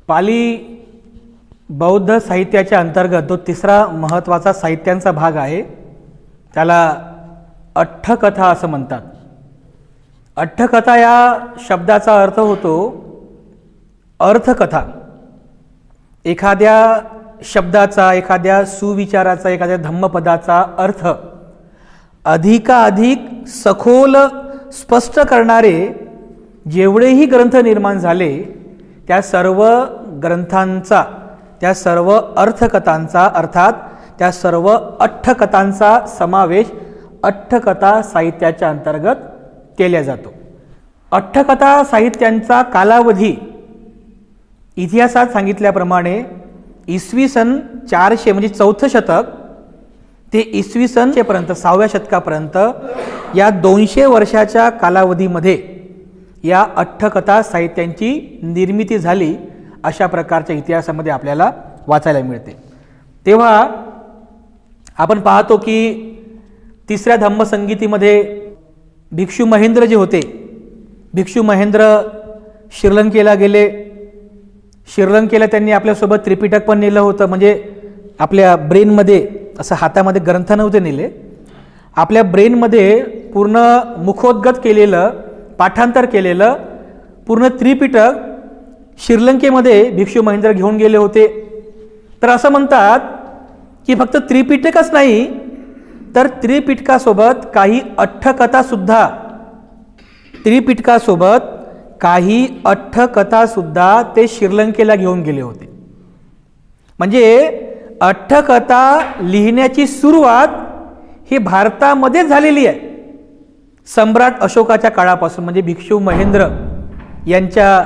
पाली बौद्ध साहित्याच्या अंतर्गत जो तिसरा महत्त्वाचा साहित्यांचा भाग आहे त्याला अठ्ठकथा असं म्हणतात। अठ्ठकथा या शब्दाचा अर्थ होतो अर्थकथा। एखाद्या शब्दाचा, एखाद्या सुविचाराचा, एखाद्या धम्मपदाचा अर्थ अधिकाधिक सखोल स्पष्ट करणारे जेवढेही ग्रंथ निर्माण झाले त्या सर्व ग्रंथांचा, त्या सर्व अर्थकथांचा अर्थात त्या सर्व अठ्ठकथांचा समावेश अठ्ठकथा साहित्याच्या अंतर्गत केला जातो। अठ्ठकथा साहित्यांचा कालावधी इतिहासात सांगितल्याप्रमाणे इसवी सन 400 म्हणजे 4थं शतक ते इसवी सन पर्यंत 6व्या शतकापर्यंत या 200 वर्षाच्या कालावधीमध्ये या अठ्ठकथा साहित्यांची निर्मिती झाली अशा प्रकारच्या इतिहासामध्ये आपल्याला वाचायला मिळते। तेव्हा आपण पाहतो की तिसऱ्या धम्मसंगीतीमध्ये भिक्षू महेंद्र जे होते, भिक्षू महेंद्र श्रीलंकेला गेले। श्रीलंकेला त्यांनी आपल्यासोबत त्रिपिटक पण नेलं होतं, म्हणजे आपल्या ब्रेनमध्ये असं हातामध्ये ग्रंथ नव्हते नेले, आपल्या ब्रेनमध्ये पूर्ण मुखोद्गत केलेलं, पाठांतर केलेलं पूर्ण त्रिपिटक श्रीलंकेमध्ये भिक्षू महेंद्र घेऊन गेले होते। तर असं म्हणतात की फक्त त्रिपिटकच नाही तर त्रिपिटकासोबत काही अठ्ठकथा सुद्धा, त्रिपिटकासोबत काही अठ्ठकथा सुद्धा ते श्रीलंकेला घेऊन गेले होते। म्हणजे अठ्ठकथा लिहिण्याची सुरुवात ही भारतामध्ये झालेली आहे। सम्राट अशोकाच्या काळापासून, म्हणजे भिक्षू महेंद्र यांच्या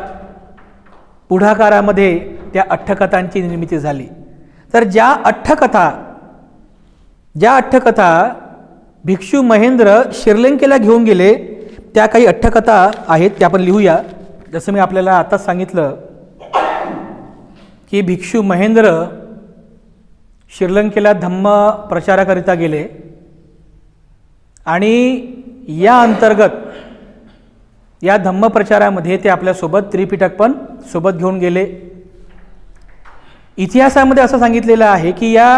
पुढाकारामध्ये त्या अठ्ठकथांची निर्मिती झाली। तर ज्या अठ्ठकथा भिक्षू महेंद्र श्रीलंकेला घेऊन गेले त्या काही अठ्ठकथा आहेत, त्या आपण लिहूया। जसं मी आपल्याला आताच सांगितलं की भिक्षू महेंद्र श्रीलंकेला धम्म प्रचाराकरिता गेले आणि या अंतर्गत या धम्म प्रचारामध्ये ते आपल्यासोबत त्रिपिटक पण सोबत घेऊन गेले। इतिहासामध्ये असं सांगितलेलं आहे की या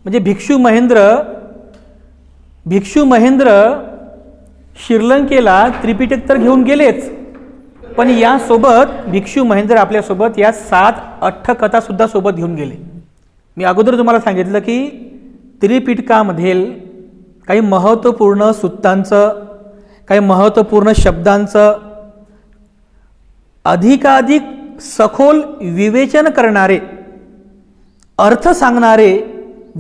म्हणजे भिक्षू महेंद्र श्रीलंकेला त्रिपिटक तर घेऊन गेलेच, पण यासोबत भिक्षू महेंद्र आपल्यासोबत या 7 अठ्ठकथा सुद्धा सोबत घेऊन गेले। मी अगोदर तुम्हाला सांगितलं की त्रिपिटकामधील काही महत्त्वपूर्ण सूत्रांचं, काही महत्त्वपूर्ण शब्दांचं अधिकाधिक सखोल विवेचन करणारे, अर्थ सांगणारे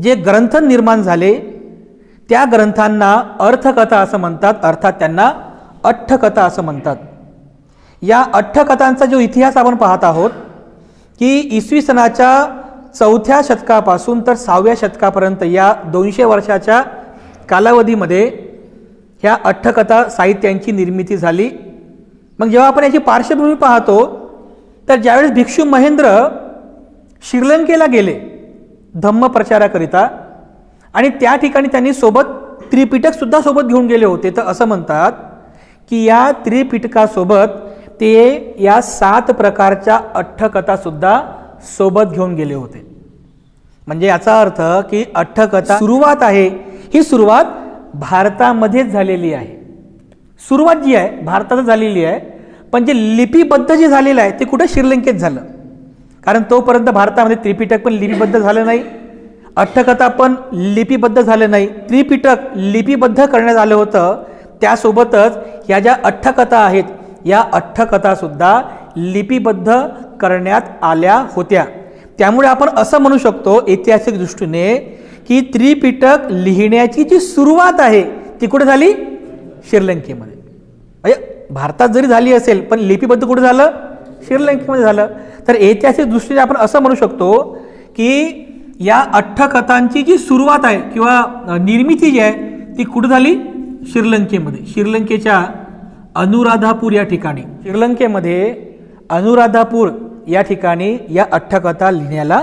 जे ग्रंथ निर्माण झाले त्या ग्रंथांना अर्थकथा असं म्हणतात, अर्थात त्यांना अठ्ठकथा असं म्हणतात। या अठ्ठकथांचा जो इतिहास आपण पाहत आहोत की इसवी सनाच्या 4थ्या शतकापासून तर 6व्या शतकापर्यंत या 200 वर्षाच्या कालावधीमध्ये ह्या अठ्ठकथा साहित्यांची निर्मिती झाली। मग जेव्हा आपण याची पार्श्वभूमी पाहतो तर ज्यावेळेस भिक्षू महेंद्र श्रीलंकेला गेले धम्म प्रचाराकरिता आणि त्या ठिकाणी त्यांनी सोबत त्रिपिटक सुद्धा सोबत घेऊन गेले होते, तर असं म्हणतात की या त्रिपिटकासोबत ते या 7 प्रकारच्या अठ्ठकथा सुद्धा सोबत घेऊन गेले होते। म्हणजे याचा अर्थ की अठ्ठकथा सुरुवात आहे, ही सुरुवात भारतामध्येच झालेली आहे। सुरुवात जी आहे भारतात झालेली आहे, पण जे लिपिबद्ध जे झालेलं आहे ते कुठे श्रीलंकेत झालं, कारण तोपर्यंत भारतामध्ये त्रिपिटक पण लिपिबद्ध झालं नाही, अठ्ठकथा पण लिपिबद्ध झालं नाही। त्रिपिटक लिपिबद्ध करण्यात आलं होतं, त्यासोबतच ह्या ज्या अठ्ठकथा आहेत या अठ्ठकथा सुद्धा लिपिबद्ध करण्यात आल्या होत्या। त्यामुळे आपण असं म्हणू शकतो ऐतिहासिक दृष्टीने की त्रिपिटक लिहिण्याची जी सुरुवात आहे ती कुठे झाली? श्रीलंकेमध्ये। म्हणजे भारतात जरी झाली असेल पण लिपिबद्ध कुठे झालं? श्रीलंकेमध्ये झालं। तर ऐतिहासिक दृष्टीने आपण असं म्हणू शकतो की या अठ्ठकथांची जी सुरुवात आहे किंवा निर्मिती जी आहे ती कुठे झाली? श्रीलंकेमध्ये। श्रीलंकेच्या अनुराधापूर या ठिकाणी, श्रीलंकेमध्ये अनुराधापूर या ठिकाणी या अठ्ठकथा लिहिण्याला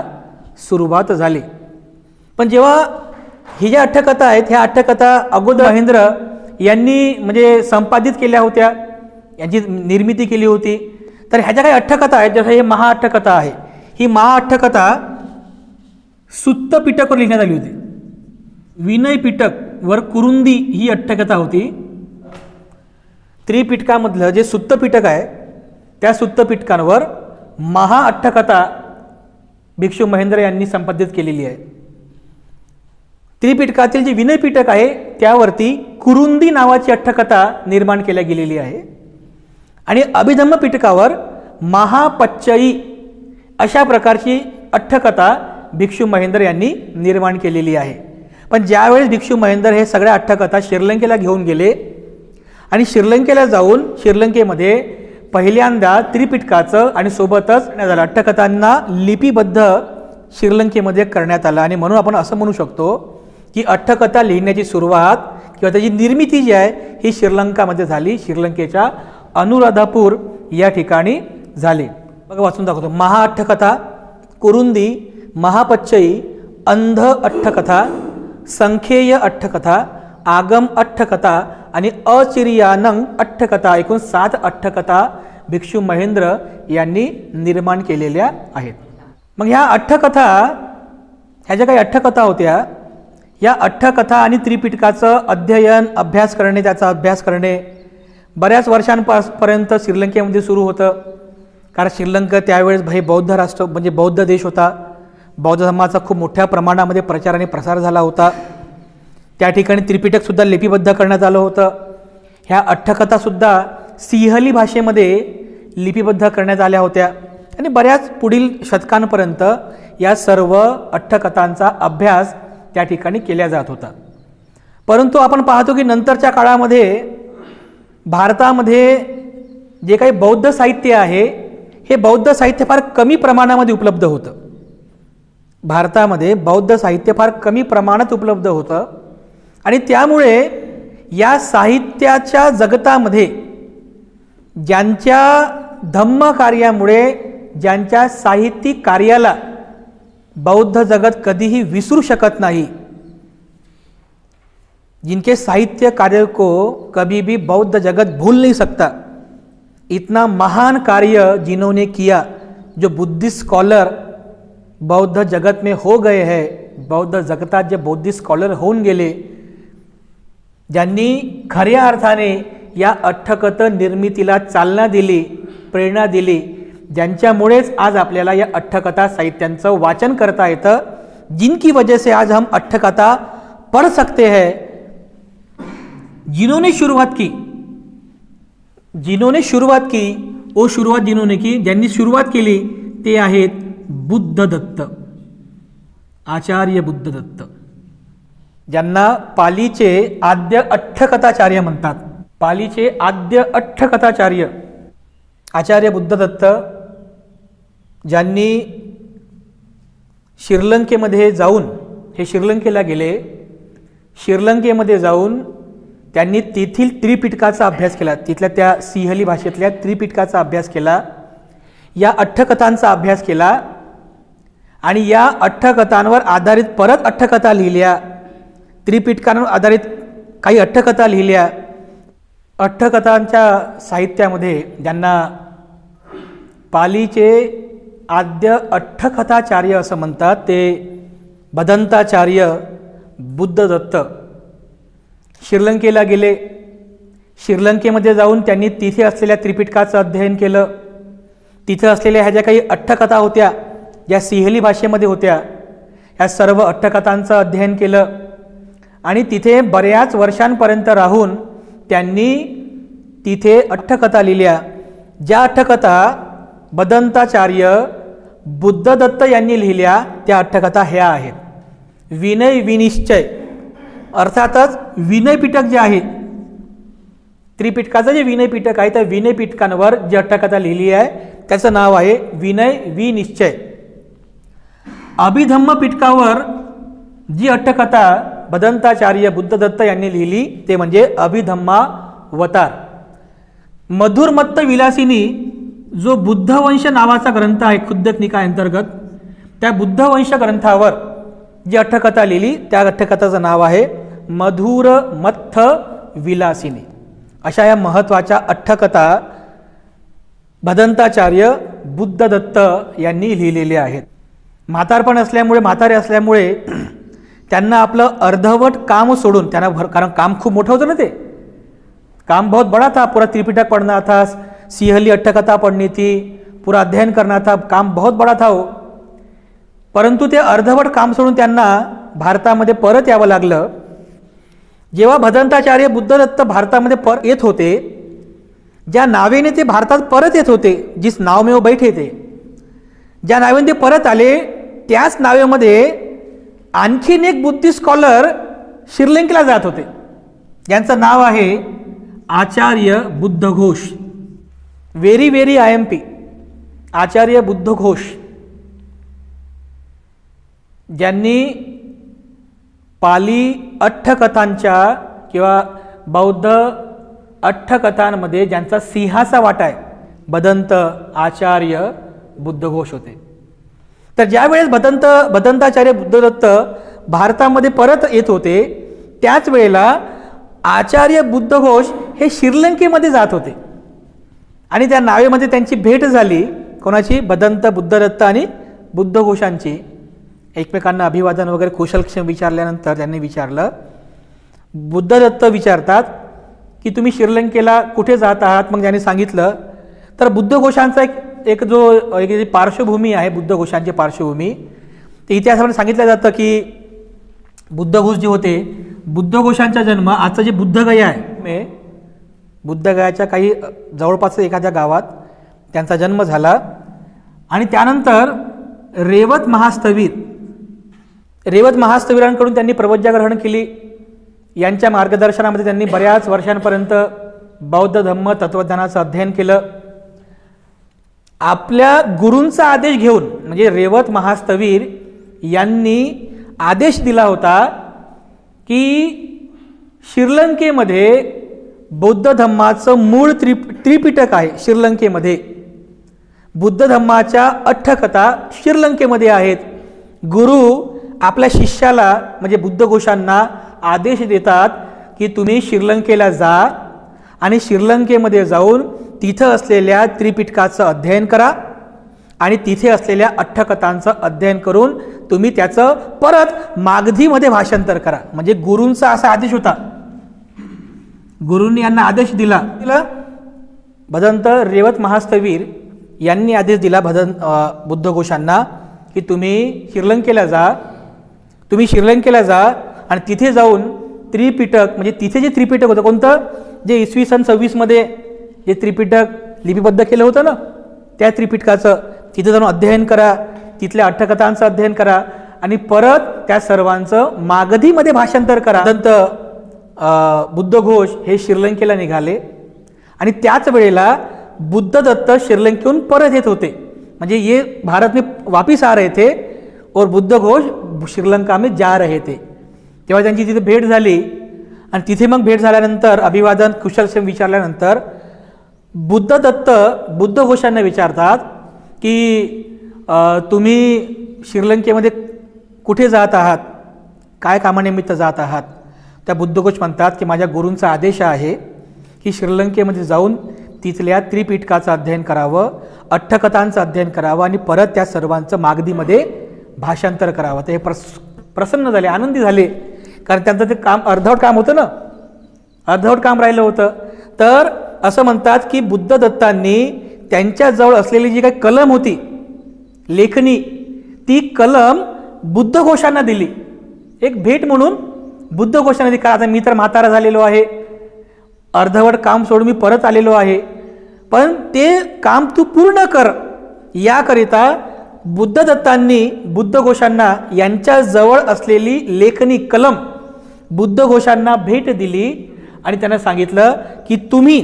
सुरुवात झाली। पण जेव्हा ही ज्या अठ्ठकथा आहेत ह्या अठ्ठकथा अगोदर महेंद्र यांनी म्हणजे संपादित केल्या होत्या, यांची निर्मिती केली होती, तर ह्याच्या काही अठ्ठकथा आहेत, जसं हे महाअठ्ठकथा आहे. ही महाअठ्ठकथा सुत्त पिटकवर लिहिण्यात आली होती. विनय पिटक वर कुरुंदी ही अठ्ठकथा होती. त्रिपिटकामधलं जे सुत्त पिटक आहे त्या सुत्त पिटकांवर महाअठ्ठकथा भिक्षू महेंद्र यांनी संपादित केलेली आहे. त्रिपिटकातील जे विनय पिटक आहे त्यावरती कुरुंदी नावाची अठ्ठकथा निर्माण केल्या गेलेली आहे. आणि अभिधम्म पिटकावर महापच्चई अशा प्रकारची अठ्ठकथा भिक्षू महेंद्र यांनी निर्माण केलेली आहे. पण ज्यावेळेस भिक्षू महेंद्र हे सगळ्या अठ्ठकथा श्रीलंकेला घेऊन गेले आणि श्रीलंकेला जाऊन श्रीलंकेमध्ये पहिल्यांदा त्रिपिटकाचं आणि सोबतच अठ्ठकथांना लिपिबद्ध श्रीलंकेमध्ये करण्यात आलं. आणि म्हणून आपण असं म्हणू शकतो की अठ्ठकथा लिहिण्याची सुरुवात किंवा त्याची निर्मिती जी आहे ही श्रीलंकामध्ये झाली, श्रीलंकेच्या अनुराधापूर या ठिकाणी झाली. बघा वाचून दाखवतो. महाअठ्ठकथा, कुरुंदी, महापच्चई, अंध अठ्ठकथा, संख्येय अठ्ठकथा, आगम अठ्ठकथा आणि अचिरियानंग अठ्ठकथा, एकूण 7 अठ्ठकथा भिक्षू महेंद्र यांनी निर्माण केलेल्या आहेत. मग ह्या अठ्ठकथा, ह्या ज्या काही अठ्ठकथा होत्या, या अठ्ठकथा आणि त्रिपिटकाचं अध्ययन, अभ्यास करणे, त्याचा अभ्यास करणे बऱ्याच वर्षांपर्यंत श्रीलंकेमध्ये सुरू होतं. कारण श्रीलंका त्यावेळेस बौद्ध राष्ट्र म्हणजे बौद्ध देश होता. बौद्ध धर्माचा खूप मोठ्या प्रमाणामध्ये प्रचार आणि प्रसार झाला होता. त्या ठिकाणी त्रिपिटकसुद्धा लिपिबद्ध करण्यात आलं होतं. ह्या अठ्ठकथासुद्धा सिंहली भाषेमध्ये लिपिबद्ध करण्यात आल्या होत्या. आणि बऱ्याच पुढील शतकांपर्यंत या सर्व अठ्ठकथांचा अभ्यास त्या ठिकाणी केला जात होता. परंतु आपण पाहतो की नंतरच्या काळामध्ये भारतामध्ये जे काही बौद्ध साहित्य आहे हे बौद्ध साहित्य फार कमी प्रमाणामध्ये उपलब्ध होतं. भारतामध्ये बौद्ध साहित्य फार कमी प्रमाणात उपलब्ध होतं आणि त्यामुळे या साहित्याच्या जगतामध्ये ज्यांच्या धम्म कार्यामुळे, ज्यांच्या साहित्यिक कार्याला बौद्ध जगत कधीही विसरू शकत नहीं, जिनके साहित्य कार्य को कभी भी बौद्ध जगत भूल नहीं सकता, इतना महान कार्य जिन्होंने किया, जो बुद्धिस्ट स्कॉलर बौद्ध जगत में हो गए हैं, बौद्ध जगतात जे बौद्धिस्ट स्कॉलर होऊन गेले, ज्यांनी खऱ्या अर्थाने या अठ्ठकथ निर्मितीला चालना दिली, प्रेरणा दिली, ज्यांच्यामुळेच आज आपल्याला या अठ्ठकथा साहित्यांचं वाचन करता येतं, जिनकी वजह से आज हम अठ्ठकथा पढ़ सकते हैं. जिन्होंने शुरुआत की वो शुरुआत जिन्होंने की, ज्यांनी सुरुवात केली ते आहेत बुद्ध दत्त, आचार्य बुद्ध दत्त, ज्यांना पालीचे आद्य अठ्ठकथाचार्य म्हणतात. पालीचे आद्य अठ्ठकथाचार्य आचार्य बुद्ध दत्त, ज्यांनी श्रीलंकेमध्ये जाऊन, हे श्रीलंकेला गेले, श्रीलंकेमध्ये जाऊन त्यांनी तेथील त्रिपिटकाचा अभ्यास केला, तिथल्या त्या सिंहली भाषेतल्या त्रिपिटकाचा अभ्यास केला, या अठ्ठकथांचा अभ्यास केला आणि या अठ्ठकथांवर आधारित परत अठ्ठकथा लिहिल्या, त्रिपिटकांवर आधारित काही अठ्ठकथा लिहिल्या. अठ्ठकथांच्या साहित्यामध्ये ज्यांना पालीचे आद्य अठ्ठकथाचार्य असं म्हणतात ते भदंताचार्य बुद्ध दत्त श्रीलंकेला गेले. श्रीलंकेमध्ये जाऊन त्यांनी तिथे असलेल्या त्रिपिटकाचं अध्ययन केलं. तिथे असलेल्या ह्या ज्या काही अठ्ठकथा होत्या, ज्या सिंहली भाषेमध्ये होत्या, ह्या सर्व अठ्ठकथांचं अध्ययन केलं आणि तिथे बऱ्याच वर्षांपर्यंत राहून त्यांनी तिथे अठ्ठकथा लिहिल्या. ज्या अठ्ठकथा भदंताचार्य बुद्ध दत्त यांनी लिहिल्या त्या अठ्ठकथा ह्या आहेत. विनय विनिश्चय, अर्थातच विनय पिटक जे आहे, त्रिपिटकाचं जे विनय पिटक आहे त्या विनय पिटकांवर जी अठ्ठकथा लिहिली आहे त्याचं नाव आहे विनय विनिश्चय. अभिधम्म पिटकावर जी अठ्ठकथा भदंताचार्य बुद्ध दत्त यांनी लिहिली ते म्हणजे अभिधम्मावतार. मधुरमत्त विलासिनी जो बुद्धवंश नावाचा ग्रंथ आहे खुद्दक निकाय अंतर्गत, त्या बुद्धवंश ग्रंथावर जी अठ्ठकथा लिहिली त्या अठ्ठकथाचं नाव आहे मधुरमत्थ विलासिनी. अशा या महत्त्वाच्या अठ्ठकथा भदंताचार्य बुद्धदत्त यांनी लिहिलेले आहेत. म्हातारपण असल्यामुळे, म्हातारे असल्यामुळे त्यांना आपलं अर्धवट काम सोडून, त्यांना कारण काम खूप मोठं होतं ना, ते काम बहुत बड़ा था, पूरा त्रिपिटक पढ़ना था, सिंहली अट्ठकथा पढ़नी थी, पूरा अध्ययन करना था, काम बहुत बड़ा था हो. परंतु ते अर्धवट काम सोडून त्यांना भारतामध्ये परत यावं लागलं. जेव्हा भदंताचार्य बुद्धदत्त भारतामध्ये परत येत होते, ज्या नावेने ते भारतात परत येत होते, जिस नाव में वो बैठे थे, ज्या नावेने ते परत आले, त्याच नावेमध्ये आणखीन एक बुद्धिस्ट स्कॉलर श्रीलंकेला जात होते, ज्यांचं नाव आहे आचार्य बुद्धघोष. व्हेरी व्हेरी IMP आचार्य बुद्धघोष, ज्यांनी पाली अठ्ठकथांच्या किंवा बौद्ध अठ्ठकथांमध्ये ज्यांचा सिंहाचा वाटा आहे, भदंत आचार्य बुद्धघोष होते. तर ज्या वेळेस भदंताचार्य बुद्धदत्त भारतामध्ये परत येत होते, त्याच वेळेला आचार्य बुद्धघोष हे श्रीलंकेमध्ये जात होते आणि त्या नावेमध्ये त्यांची भेट झाली. कोणाची? भदंत बुद्धदत्त आणि बुद्धघोषांची. एकमेकांना अभिवादन वगैरे कुशलक्षेम विचारल्यानंतर त्यांनी विचारलं, बुद्धदत्त विचारतात की तुम्ही श्रीलंकेला कुठे जात आहात? मग त्यांनी सांगितलं. तर बुद्धघोषांचा एक पार्श्वभूमी आहे, बुद्धघोषांची पार्श्वभूमी, ते इतिहासामध्ये सांगितलं जातं की बुद्धघोष जे होते, बुद्धघोषांचा जन्म, आजचं जे बुद्धगया आहे, बुद्धगयाच्या काही जवळपास एखाद्या गावात त्यांचा जन्म झाला. आणि त्यानंतर रेवत महास्थविरांकडून त्यांनी प्रवज्जा ग्रहण केली. यांच्या मार्गदर्शनामध्ये त्यांनी बऱ्याच वर्षांपर्यंत बौद्ध धम्म तत्वज्ञानाचं अध्ययन केलं. आपल्या गुरूंचा आदेश घेऊन, म्हणजे रेवत महास्थवीर यांनी आदेश दिला होता की श्रीलंकेमध्ये बौद्ध धम्माचं मूळ त्रिपिटक आहे. श्रीलंकेमध्ये बुद्ध धम्माच्या अठ्ठकथा श्रीलंकेमध्ये आहेत. गुरु आपल्या शिष्याला म्हणजे बुद्धघोषांना आदेश देतात की तुम्ही श्रीलंकेला जा आणि श्रीलंकेमध्ये जाऊन तिथं असलेल्या त्रिपिटकाचं अध्ययन करा आणि तिथे असलेल्या अठ्ठकथांचं अध्ययन करून तुम्ही त्याचं परत मागधीमध्ये भाषांतर करा. म्हणजे गुरूंचा असा आदेश होता. गुरूंनी यांना आदेश दिला. भदंत रेवत महास्थवीर यांनी आदेश दिला बुद्धघोषांना की तुम्ही श्रीलंकेला जा आणि तिथे जाऊन त्रिपिटक, म्हणजे तिथे जे त्रिपिटक होतं, कोणतं? जे इसवी सन 26 मध्ये जे त्रिपिटक लिपिबद्ध केलं होतं ना, त्या त्रिपिटकाचं तिथे जाऊन अध्ययन करा, तिथल्या अठ्ठकथांचं अध्ययन करा आणि परत त्या सर्वांचं मागधीमध्ये भाषांतर करा. भदंत बुद्धघोष हे श्रीलंकेला निघाले आणि त्याच वेळेला बुद्धदत्त श्रीलंकेहून परत येत होते. म्हणजे ये भारत में वापिस आ रहे थे और बुद्धघोष श्रीलंका में जा रहे थे. तेव्हा त्यांची तिथे भेट झाली आणि तिथे मग भेट झाल्यानंतर अभिवादन कुशलक्षेम विचारल्यानंतर बुद्धदत्त बुद्धघोषांना विचारतात की तुम्ही श्रीलंकेमध्ये कुठे जात आहात, काय कामानिमित्त जात आहात? त्या बुद्धघोष म्हणतात की माझ्या गुरूंचा आदेश आहे की श्रीलंकेमध्ये जाऊन तिथल्या त्रिपिटकाचं अध्ययन करावं, अठ्ठकथांचं अध्ययन करावं आणि परत त्या सर्वांचं मागधीमध्ये भाषांतर करावं. तर हे प्रसन्न झाले, आनंदी झाले, कारण त्यांचं ते काम अर्धवट काम होतं ना, अर्धवट काम राहिलं होतं. तर असं म्हणतात की बुद्धदत्तांनी त्यांच्याजवळ असलेली जी काही कलम होती, लेखनी, ती कलम बुद्धघोषांना दिली, एक भेट म्हणून बुद्धघोषांना दिली. का आता मी तर म्हातारा झालेलो आहे, अर्धवट काम सोडून मी परत आलेलो आहे, पण ते काम तू पूर्ण कर, याकरिता बुद्धदत्तांनी बुद्धघोषांना यांच्याजवळ असलेली लेखनी कलम बुद्धघोषांना भेट दिली आणि त्यांना सांगितलं की तुम्ही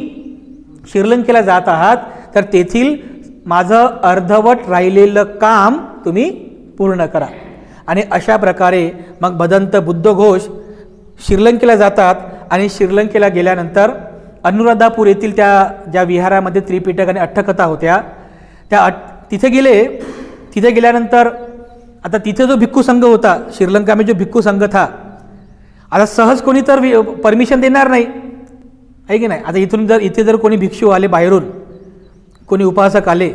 श्रीलंकेला जात आहात तर तेथील माझं अर्धवट राहिलेलं काम तुम्ही पूर्ण करा. आणि अशा प्रकारे मग भदंत बुद्धघोष श्रीलंकेला जातात आणि श्रीलंकेला गेल्यानंतर अनुराधापूर येथील त्या ज्या विहारामध्ये त्रिपिटक आणि अठ्ठकथा होत्या त्या तिथे गेले. तिथे गेल्यानंतर आता तिथे जो भिक्खू संघ होता, श्रीलंका में जो भिक्खू संघ था, आता सहज कोणी तर परमिशन देणार नाही, आहे की नाही. आता इथून इथे जर कोणी भिक्षू आले बाहेरून, कोणी उपासक आले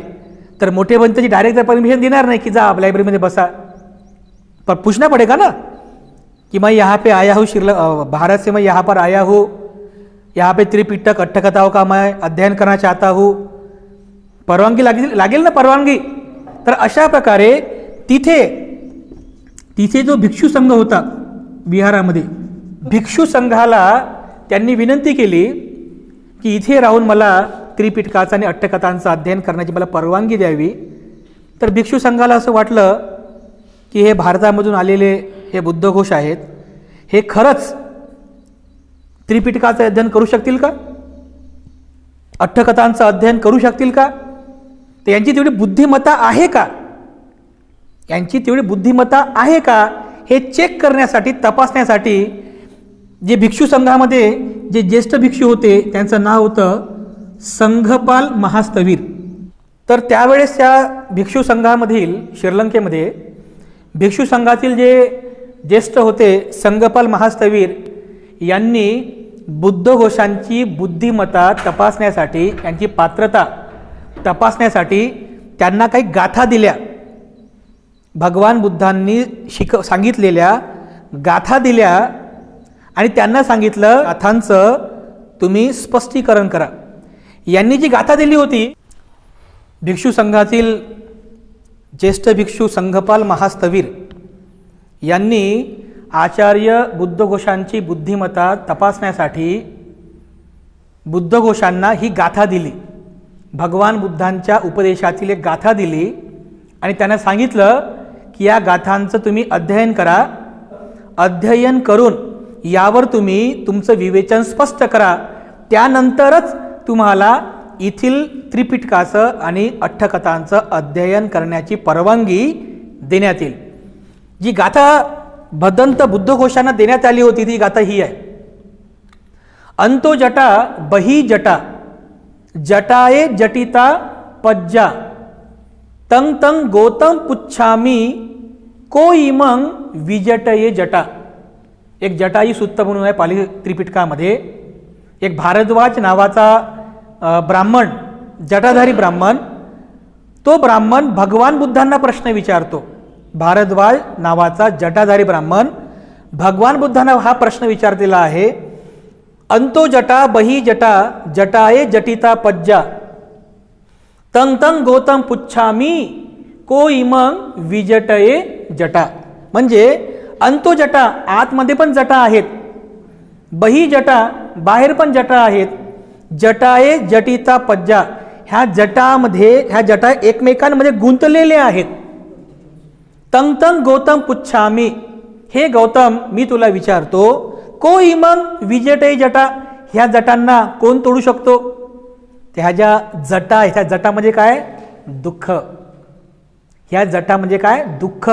तर मोठे बनतेची डायरेक्ट परमिशन देणार नहीं कि जा आप लाइब्रेरी में बसा, पर पूछना पड़ेगा ना कि मैं यहाँ पे आया हूँ, भारत से मैं यहाँ पर आया हूँ, यहाँ पे त्रिपिटक अट्ठकथाओं का मैं अध्ययन करना चाहता हूँ, परवानगी लागेल ना परवानगी। तर अशा प्रकारे तिथे जो भिक्षू संघ होता विहारामध्ये, भिक्षू संघाला त्यांनी विनंती केली की इथे राहून मला त्रिपिटकाचा आणि अट्ठकथांचं अध्ययन करण्याची मला परवानगी द्यावी। तर भिक्षू संघाला असं वाटलं की हे भारतामधून आलेले हे बुद्धघोष आहेत, हे खरंच त्रिपिटकाचं अध्ययन करू शकतील का, अट्ठकथांचं अध्ययन करू शकतील का, तर यांची तेवढी बुद्धिमत्ता आहे का, यांची तेवढी बुद्धिमत्ता आहे का हे चेक करण्यासाठी, तपासण्यासाठी जे भिक्षू संघामध्ये जे ज्येष्ठ भिक्षू होते त्यांचं नाव होतं संघपाल महास्तवीर। तर त्यावेळेस त्या भिक्षू संघामधील श्रीलंकेमध्ये भिक्षू संघातील जे ज्येष्ठ होते संघपाल महास्तवीर यांनी बुद्धघोषांची बुद्धिमत्ता तपासण्यासाठी, यांची पात्रता तपासण्यासाठी त्यांना काही गाथा दिल्या, भगवान बुद्धांनी सांगितलेल्या गाथा दिल्या आणि त्यांना सांगितलं गाथांचं तुम्ही स्पष्टीकरण करा। यांनी जी गाथा दिली होती, भिक्षू संघातील ज्येष्ठ भिक्षू संघपाल महास्तवीर यांनी आचार्य बुद्धघोषांची बुद्धिमत्ता तपासण्यासाठी बुद्धघोषांना ही गाथा दिली, भगवान बुद्धांच्या उपदेशातील एक गाथा दिली आणि त्यांना सांगितलं की या गाथांचं तुम्ही अध्ययन करा, अध्ययन करून यावर तुम्ही तुमचं विवेचन स्पष्ट करा, त्यानंतरच तुम्हाला येथील त्रिपिटकाचं आणि अट्ठकथांचं अध्ययन करण्याची परवानगी देण्यात येईल। जी गाथा भदंत बुद्धघोषांना देण्यात आली होती ती गाथा ही आहे, अंतो जटा बही जटा जटाए जटिता पज्जा तंग तंग गौतम पुच्छामी को इमंग विजटये जटा। एक जटाई सुत्त म्हणून आहे पाली त्रिपिटकामध्ये। एक भारद्वाज नावाचा ब्राह्मण, जटाधारी ब्राह्मण, तो ब्राह्मण भगवान बुद्धांना प्रश्न विचारतो। भारद्वाज नावाचा जटाधारी ब्राह्मण भगवान बुद्धांना हा प्रश्न विचारलेला आहे, अंतो जटा बही जटा जटाए जटिता पज्जा तंग तंग गौतम पुच्छामी को इमंग विजटये जटा। म्हणजे अंतो जटा आतमध्ये पण जटा आहेत, बही जटा बाहेर पण जटा आहेत, जटाए जटिता पज्जा ह्या जटामध्ये ह्या जटा एकमेकांमध्ये गुंतलेल्या आहेत। तंग तंग गौतम पुच्छामी, हे गौतम मी तुला विचारतो, को इमंग विजटये जटा, ह्या जटांना कोण तोडू शकतो? त्या ज्या जटा, ह्या जटा म्हणजे काय? दुःख। ह्या जटा म्हणजे काय? दुःख।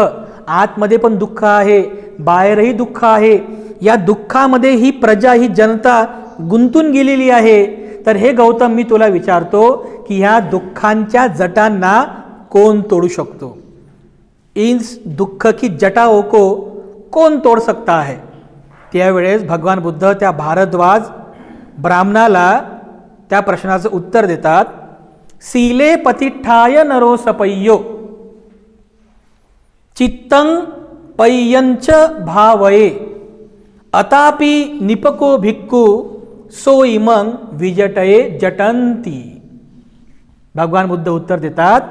आतमध्ये पण दुःख आहे, बाहेरही दुःख आहे, या दुःखामध्ये ही प्रजा, ही जनता गुंतून गेलेली आहे। तर हे गौतम मी तुला विचारतो की ह्या दुःखांच्या जटांना कोण तोडू शकतो? इस दुःख की जटाओं को कौन तोड़ सकता है? त्यावेळेस भगवान बुद्ध त्या भारद्वाज ब्राह्मणाला त्या प्रश्नाचं उत्तर देतात, सीले पतिष्ठाय नरो सपय्यो चित्तं पय्यंच भावये अतापि निपको भिक्खु सो इमंग विजटये जटंती। भगवान बुद्ध उत्तर देतात,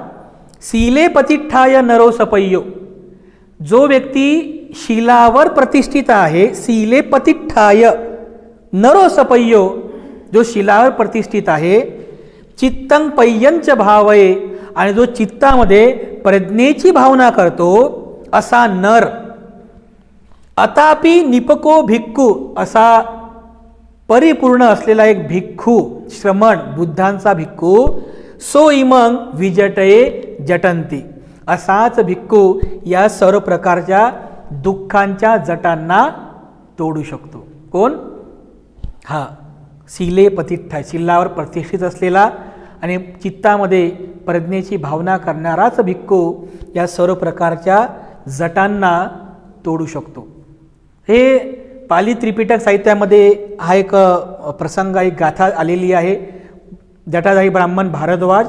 सीले पतिष्ठाय नरो सपय्यो, जो व्यक्ती शिलावर प्रतिष्ठित आहे, सीले पतिष्ठाय नरो सपय्यो, जो शिलावर प्रतिष्ठित आहे, चित्तं पय्यंच भावये, आणि जो चित्तामध्ये प्रज्ञेची भावना करतो असा नर, अतापि निपको भिक्खू, असा परिपूर्ण असलेला एक भिक्खू, श्रमण, बुद्धांचा भिक्खू, सो इमंग विजटये जटंती, असाच भिक्खू या सर्व प्रकारच्या दुःखांच्या जटांना तोडू शकतो। कोण? हा सीले पतिष्ठा, शिलावर प्रतिष्ठित असलेला आणि चित्तामध्ये प्रज्ञेची भावना करणाराच भिक्खू या सर्व प्रकारच्या जटांना तोडू शकतो। हे पाली त्रिपिटक साहित्यामध्ये हा एक प्रसंग, एक गाथा आलेली आहे। जटाधारी ब्राह्मण भारद्वाज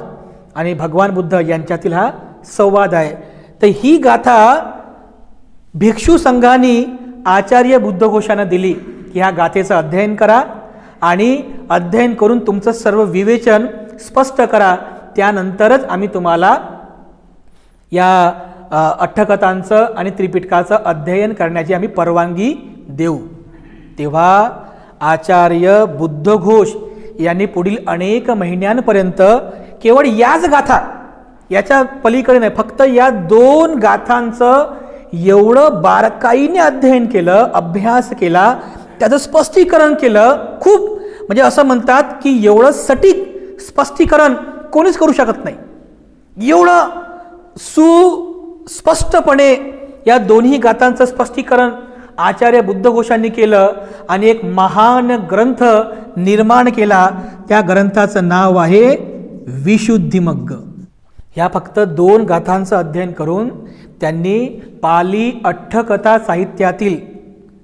आणि भगवान बुद्ध यांच्यातील हा संवाद आहे. तर ही गाथा भिक्षू संघाने आचार्य बुद्धघोषांना दिली की ह्या गाथेचं अध्ययन करा आणि अध्ययन करून तुमचं सर्व विवेचन स्पष्ट करा, त्यानंतरच आम्ही तुम्हाला या अठ्ठकथांचं आणि त्रिपिटकाचं अध्ययन करण्याची आम्ही परवानगी देऊ. तेव्हा आचार्य बुद्धघोष यांनी पुढील अनेक महिन्यांपर्यंत केवळ याच गाथा, याच्या पलीकडे नाही, फक्त या 2 गाथांचं एवढं बारकाईने अध्ययन केलं, अभ्यास केला, त्याचं स्पष्टीकरण केलं. खूप म्हणजे असं म्हणतात की एवढं सटीक स्पष्टीकरण कोणीच करू शकत नाही. एवढं सुस्पष्टपणे या दोन्ही गाथांचं स्पष्टीकरण आचार्य बुद्धघोषांनी केलं आणि एक महान ग्रंथ निर्माण केला. त्या ग्रंथाचं नाव आहे विशुद्धिमग्ग. ह्या फक्त 2 गाथांचं अध्ययन करून त्यांनी पाली अठ्ठकथा साहित्यातील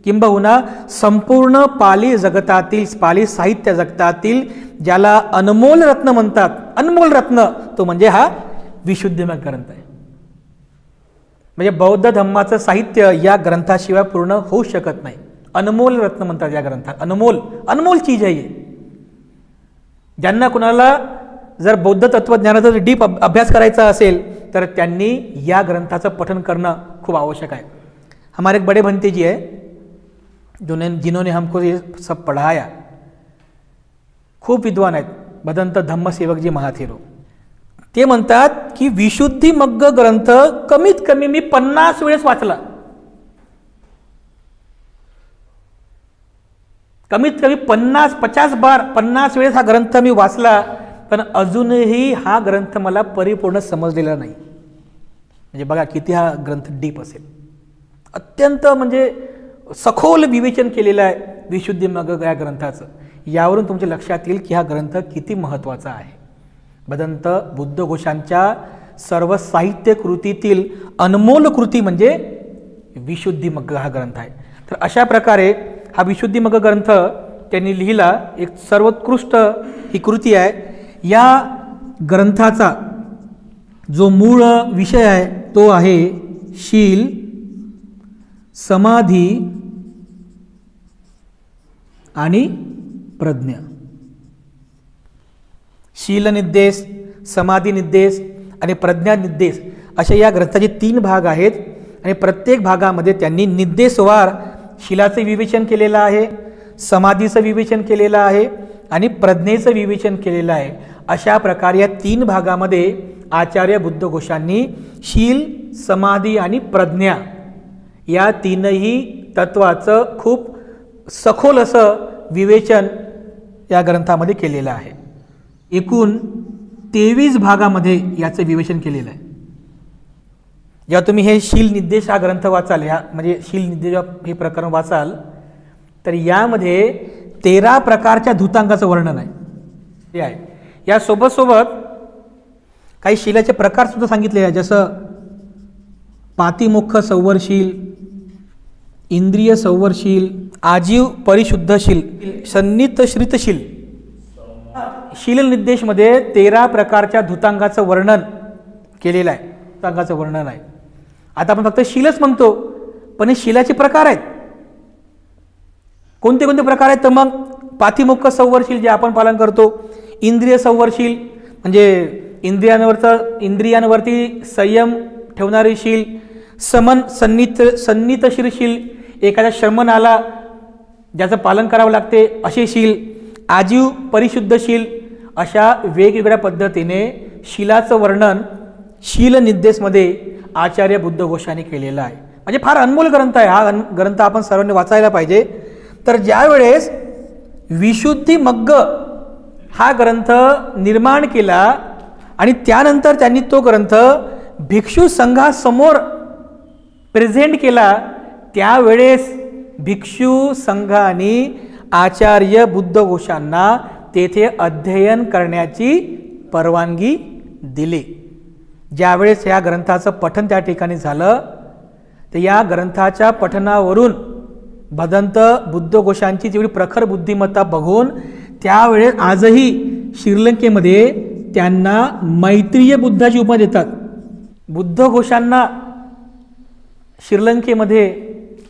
किंबहुना संपूर्ण पाली जगतातील, पाली साहित्य जगतातील ज्याला अनमोल रत्न म्हणतात, अनमोल रत्न, तो म्हणजे हा विशुद्धिमग्ग ग्रंथ आहे. म्हणजे बौद्ध धम्माचं साहित्य या ग्रंथाशिवाय पूर्ण होऊ शकत नाही. अनमोल रत्न म्हणतात या ग्रंथात. अनमोल, अनमोल चीज आहे. ज्यांना कुणाला जर बौद्ध तत्वज्ञानाचा डीप अभ्यास करायचा असेल तर त्यांनी या ग्रंथाचं पठन करणं खूप आवश्यक आहे. हमारे एक बड़े भंते जी है जिन्होंने हमको ये सब पढ़ाया, खूप विद्वान आहेत, भदंत धम्मसेवकजी महाथेरो. ते म्हणतात की विशुद्धिमग्ग ग्रंथ कमीत कमी मी 50 वेळेस वाचला. कमीत कमी 50 बार 50 वेळेस हा ग्रंथ मी वाचला, पण अजूनही हा ग्रंथ मला परिपूर्ण समजलेला नाही. म्हणजे बघा किती हा ग्रंथ डीप असेल. अत्यंत म्हणजे सखोल विवेचन केलेलं आहे विशुद्धिमग्ग या ग्रंथाचं. यावरून तुमच्या लक्षात येईल की हा ग्रंथ किती महत्त्वाचा आहे. भदंत बुद्धघोषांच्या सर्व साहित्य कृतीतील अनमोल कृती म्हणजे विशुद्धिमग्ग हा ग्रंथ आहे. तर अशा प्रकारे हा विशुद्धिमग्ग ग्रंथ त्यांनी लिहिला. एक सर्वोत्कृष्ट ही कृती आहे. या ग्रंथाचा जो मूळ विषय आहे तो आहे शील, समाधी आणि प्रज्ञा. शील निर्देश, समाधी निर्देश आणि प्रज्ञा निर्देश अशा या ग्रंथाचे 3 भाग आहेत आणि प्रत्येक भागामध्ये त्यांनी निर्देशवार शीलाचं विवेचन केलेलं आहे, समाधीचं विवेचन केलेलं आहे आणि प्रज्ञेचं विवेचन केलेलं आहे. अशा प्रकारे या 3 भागामध्ये आचार्य बुद्धघोषांनी शील, समाधी आणि प्रज्ञा या 3ही तत्वाचं खूप सखोल असं विवेचन या ग्रंथामध्ये केलेलं आहे. एकूण 23 भागामध्ये याचं विवेचन केलेलं आहे. जेव्हा तुम्ही हे शील निर्देश हा ग्रंथ वाचाल, ह्या म्हणजे शील निर्देश हे प्रकरण वाचाल, तर यामध्ये 13 प्रकारच्या धूतांगाचं वर्णन आहे. ते आहे या सोबत काही शीलाचे प्रकार सुद्धा सांगितले आहे, जसं पातिमुख संवरशील, इंद्रिय संवरशील, आजीव परिशुद्धशील, सन्नित श्रितशील. शील निर्देशमध्ये 13 प्रकारच्या धूतांगाचं वर्णन केलेलं आहे. धूतांगाचं वर्णन आहे. आता आपण फक्त शीलच म्हणतो, पण हे शीलाचे प्रकार आहेत. कोणते कोणते प्रकार आहेत तर मग पातिमुख संवरशील जे आपण पालन करतो, इंद्रिय संवरशील म्हणजे इंद्रियांवरती संयम ठेवणारी शील, सन्नितशील एखाद्या शर्मनाला ज्याचं पालन करावं लागते असे शील, आजीव परिशुद्धशील. अशा वेगवेगळ्या पद्धतीने शीलाचं वर्णन शील निर्देशमध्ये आचार्य बुद्धघोषांनी केलेलं आहे. म्हणजे फार अनमोल ग्रंथ आहे. हा ग्रंथ आपण सर्वांनी वाचायला पाहिजे. तर ज्यावेळेस विशुद्धिमग्ग हा ग्रंथ निर्माण केला आणि त्यानंतर त्यांनी तो ग्रंथ भिक्षू संघासमोर प्रेझेंट केला, त्यावेळेस भिक्षू संघाने आचार्य बुद्धघोषांना तेथे अध्ययन करण्याची परवानगी दिली. ज्यावेळेस या ग्रंथाचं पठन त्या ठिकाणी झालं, तर या ग्रंथाच्या पठनावरून भदंत बुद्धघोषांची जेवढी प्रखर बुद्धिमत्ता बघून त्यावेळेस आजही श्रीलंकेमध्ये त्यांना मैत्रीय बुद्धाची उपमा देतात. बुद्धघोषांना श्रीलंकेमध्ये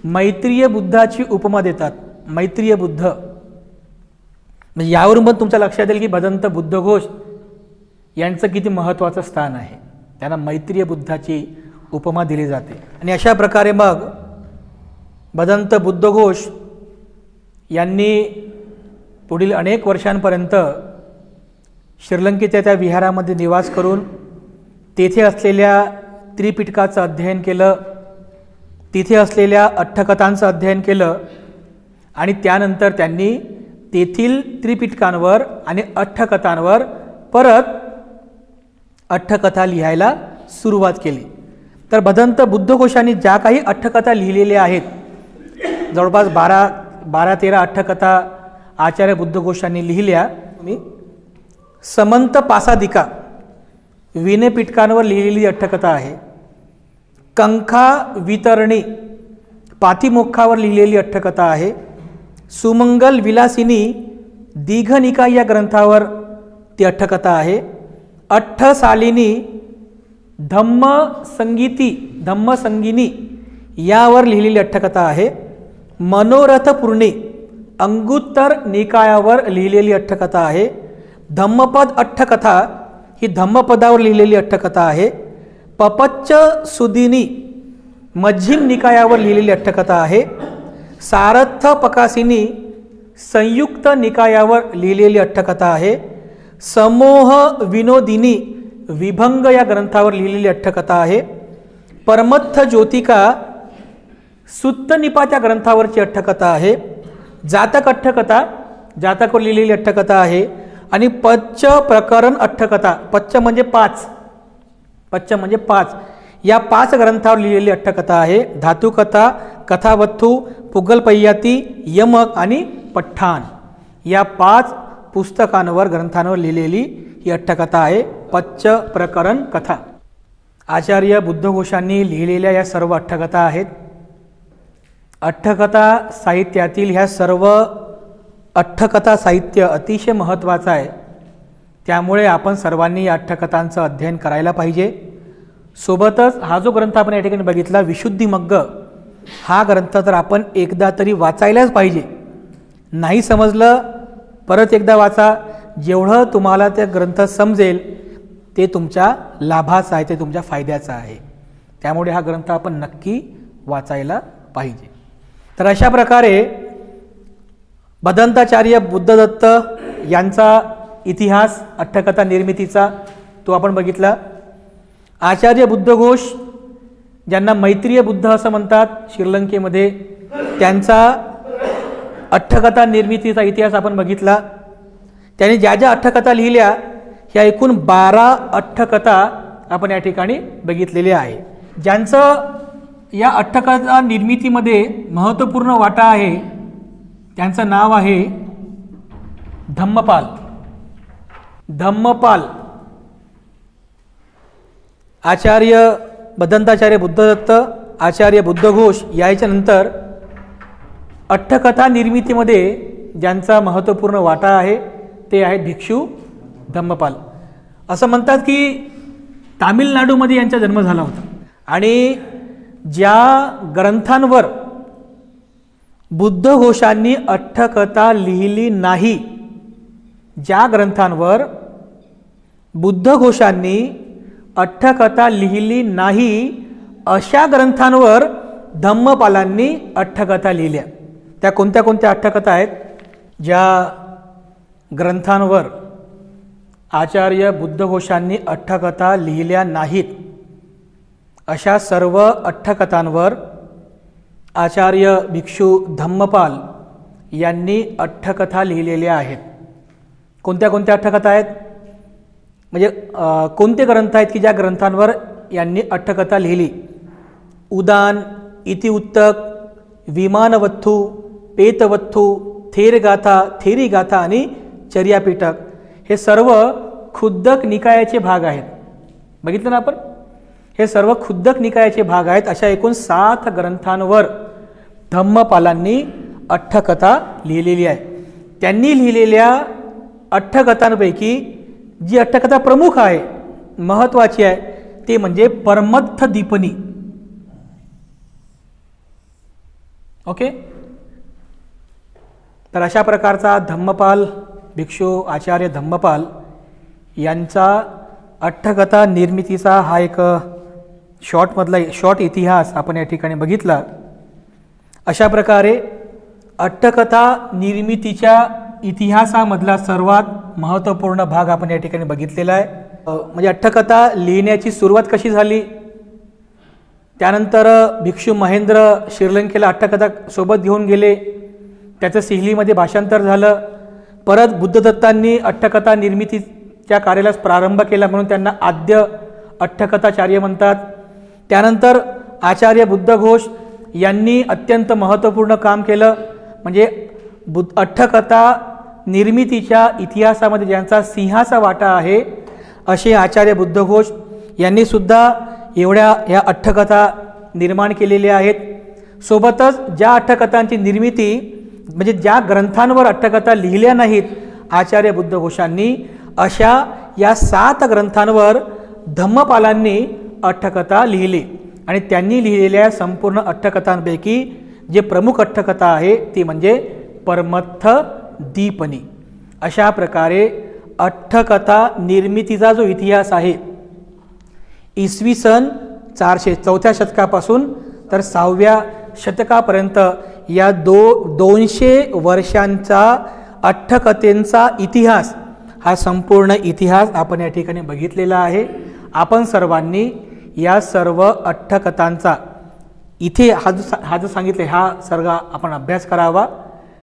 मैत्रीय बुद्धाची उपमा देतात. मैत्रीय बुद्ध म्हणजे यावरून पण तुमच्या लक्षात येईल की भदंत बुद्धघोष यांचं किती महत्त्वाचं स्थान आहे. त्यांना मैत्रीय बुद्धाची उपमा दिली जाते. आणि अशा प्रकारे मग भदंत बुद्धघोष यांनी पुढील अनेक वर्षांपर्यंत श्रीलंकेच्या त्या विहारामध्ये निवास करून तेथे असलेल्या त्रिपिटकाचं अध्ययन केलं, तिथे असलेल्या अठ्ठकथांचं अध्ययन केलं आणि त्यानंतर त्यांनी तेथील त्रिपिटकांवर आणि अठ्ठकथांवर परत अठ्ठकथा लिहायला सुरुवात केली. तर भदंत बुद्धघोषांनी ज्या काही अठ्ठकथा लिहिलेल्या आहेत, जवळपास 12-13 अठ्ठकथा आचार्य बुद्धघोषांनी लिहिल्या. मी समंत पासादिका विनयपिटकांवर लिहिलेली अठ्ठकथा आहे. कंखा वितरणी पातिमोक्षावर लिहिलेली अठ्ठकथा आहे. सुमंगल विलासिनी दीघनिका या ग्रंथावर ती अठ्ठकथा आहे. अठ्ठसालिनी धम्मसंगीनी यावर लिहिलेली अठ्ठकथा आहे. मनोरथपूर्णी अंगुत्तर निकायावर लिहिलेली अठ्ठकथा आहे. धम्मपद अठ्ठकथा ही धम्मपदावर लिहिलेली अठ्ठकथा आहे. पपच्च सुदिनी मध्यम निकायावर लिहिलेली अठ्ठकथा आहे. सारथ पकासिनी संयुक्त निकायावर लिहिलेली अठ्ठकथा आहे. समोह विनोदिनी विभंग या ग्रंथावर लिहिलेली अठ्ठकथा आहे. परमत्थ ज्योतिका सुत्तनिपात या ग्रंथावरची अठ्ठकथा आहे. जातक अठ्ठकथा जातकवर लिहिलेली अठ्ठकथा आहे. आणि पच्च प्रकरण अठ्ठकथा पच्च म्हणजे 5 या 5 ग्रंथावर लिहिलेली अठ्ठकथा आहे. धातुकथा, कथावत्थू, पुगलपय्याती, यमक आणि पठ्ठाण या 5 पुस्तकांवर ग्रंथांवर लिहिलेली ही अठ्ठकथा आहे. पच्च प्रकरण कथा आचार्य बुद्धघोषांनी लिहिलेल्या या सर्व अठ्ठकथा आहेत. अठ्ठकथा साहित्यातील ह्या सर्व अठ्ठकथा साहित्य अतिशय महत्त्वाचं आहे. त्यामुळे आपण सर्वांनी या अठ्ठकथांचं अध्ययन करायला पाहिजे. सोबतच हा जो ग्रंथ आपण या ठिकाणी बघितला विशुद्धिमग्ग, हा ग्रंथ तर आपण एकदा तरी वाचायलाच पाहिजे. नाही समजलं परत एकदा वाचा. जेवढं तुम्हाला ते ग्रंथ समजेल ते तुमच्या लाभाचं आहे, ते तुमच्या फायद्याचं आहे. त्यामुळे हा ग्रंथ आपण नक्की वाचायला पाहिजे. तर अशा प्रकारे भदंताचार्य बुद्धदत्त यांचा इतिहास अठ्ठकथा निर्मितीचा तो आपण बघितला. आचार्य बुद्धघोष ज्यांना मैत्रीय बुद्ध असं म्हणतात श्रीलंकेमध्ये, त्यांचा अठ्ठकथा निर्मितीचा इतिहास आपण बघितला. त्यांनी ज्या ज्या अठ्ठकथा लिहिल्या ह्या एकूण 12 अठ्ठकथा आपण या ठिकाणी बघितलेल्या आहे. ज्यांचं या अठ्ठकथा निर्मितीमध्ये महत्त्वपूर्ण वाटा आहे त्यांचं नाव आहे धम्मपाल. भदंताचार्य बुद्धदत्त, आचार्य बुद्धघोष याच्या नंतर अठ्ठकथा निर्मितीमध्ये ज्यांचा महत्त्वपूर्ण वाटा आहे ते आहेत भिक्षू धम्मपाल. असं म्हणतात की तामिळनाडूमध्ये यांचा जन्म झाला होता आणि ज्या ग्रंथांवर बुद्धघोषांनी अठ्ठकथा लिहिली नाही, ज्या ग्रंथांवर बुद्धघोषांनी अठ्ठकथा लिहिली नाही अशा ग्रंथांवर धम्मपालांनी अठ्ठकथा लिहिल्या. त्या कोणत्या कोणत्या अठ्ठकथा आहेत? ज्या ग्रंथांवर आचार्य बुद्धघोषांनी अठ्ठकथा लिहिल्या नाहीत अशा सर्व अठ्ठकथांवर आचार्य भिक्षू धम्मपाल यांनी अठ्ठकथा लिहिलेल्या आहेत. कोणत्या कोणत्या अठ्ठकथा आहेत म्हणजे कोणते ग्रंथ आहेत की ज्या ग्रंथांवर यांनी अठ्ठकथा लिहिली? उदान, इतिउत्तक, विमानवत्थू, पेतवत्थू, थेरगाथा, थेरीगाथा आणि चर्यापिटक हे सर्व खुद्दक निकायाचे भाग आहेत. बघितलं ना आपण? हे सर्व खुद्दक निकायाचे भाग आहेत. अशा एकूण 7 ग्रंथांवर धम्मपालांनी अठ्ठकथा लिहिलेली आहे. त्यांनी लिहिलेल्या अठ्ठकथांपैकी जी अट्टकथा प्रमुख आहे, महत्त्वाची आहे, ते म्हणजे परमत्थ दीपनी. ओके. तर अशा प्रकारचा धम्मपाल भिक्षू आचार्य धम्मपाल यांचा अट्टकथा निर्मितीचा हा एक शॉर्ट इतिहास आपण या ठिकाणी बघितला. अशा प्रकारे अट्टकथा निर्मितीच्या इतिहासामधला सर्वात महत्त्वपूर्ण भाग आपण या ठिकाणी बघितलेला आहे. म्हणजे अट्टकथा लिहिण्याची सुरुवात कशी झाली, त्यानंतर भिक्षू महेंद्र श्रीलंकेला अट्टकथा सोबत घेऊन गेले, त्याचं सिहलीमध्ये भाषांतर झालं. परत बुद्धदत्तांनी अट्टकथा निर्मितीच्या कार्याला प्रारंभ केला म्हणून त्यांना आद्य अट्टकथाचार्य म्हणतात. त्यानंतर आचार्य बुद्धघोष यांनी अत्यंत महत्त्वपूर्ण काम केलं. म्हणजे अट्टकथा निर्मितीच्या इतिहासामध्ये ज्यांचा सिंहाचा वाटा आहे असे आचार्य बुद्धघोष यांनी सुद्धा ह्या अट्टकथा निर्माण केलेल्या आहेत. सोबतच ज्या अट्टकथांची निर्मिती म्हणजे ज्या ग्रंथांवर अट्टकथा लिहिल्या नाहीत आचार्य बुद्धघोषांनी, अशा या 7 ग्रंथांवर धम्मपालांनी अट्टकथा लिहिली. आणि त्यांनी लिहिलेल्या संपूर्ण अट्टकथांपैकी जे प्रमुख अट्टकथा आहे ती म्हणजे परमत्थ दीपनी. अशा प्रकारे अट्टकथा निर्मितीचा जो इतिहास आहे इसवी सन 404 शतकापासून तर 6व्या शतकापर्यंत या 200 वर्षांचा अट्टकथेचा इतिहास, हा संपूर्ण इतिहास आपण या ठिकाणी बघितलेला आहे. आपण सर्वांनी या सर्व अट्टकथांचा इथे हा जो सांगितले हा सर्व आपण अभ्यास करावा.